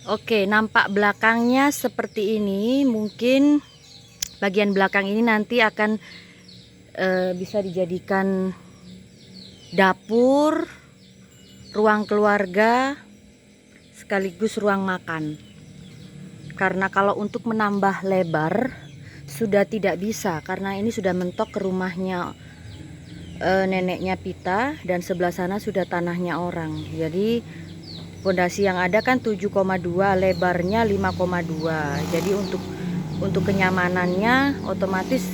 Oke, nampak belakangnya seperti ini. Mungkin bagian belakang ini nanti akan bisa dijadikan dapur, ruang keluarga, sekaligus ruang makan. Karena kalau untuk menambah lebar sudah tidak bisa, karena ini sudah mentok ke rumahnya neneknya Pita, dan sebelah sana sudah tanahnya orang. Jadi pondasi yang ada kan 7,2, lebarnya 5,2. Jadi untuk kenyamanannya otomatis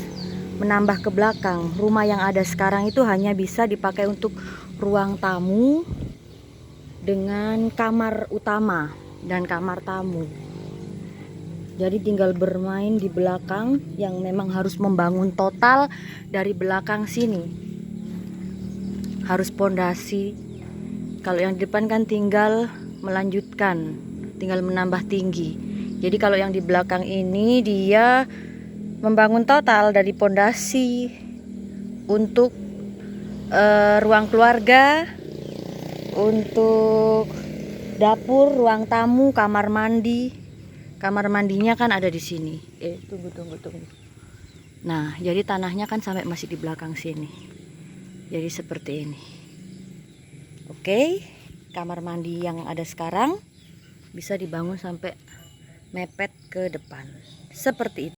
menambah ke belakang. Rumah yang ada sekarang itu hanya bisa dipakai untuk ruang tamu dengan kamar utama dan kamar tamu. Jadi tinggal bermain di belakang, yang memang harus membangun total dari belakang sini. Harus pondasi. Kalau yang di depan kan tinggal melanjutkan, tinggal menambah tinggi. Jadi kalau yang di belakang ini dia membangun total dari pondasi untuk ruang keluarga, untuk dapur, ruang tamu, kamar mandi. Kamar mandinya kan ada di sini. Tunggu. Nah, jadi tanahnya kan sampai masih di belakang sini. Jadi seperti ini. Oke, kamar mandi yang ada sekarang bisa dibangun sampai mepet ke depan. Seperti itu.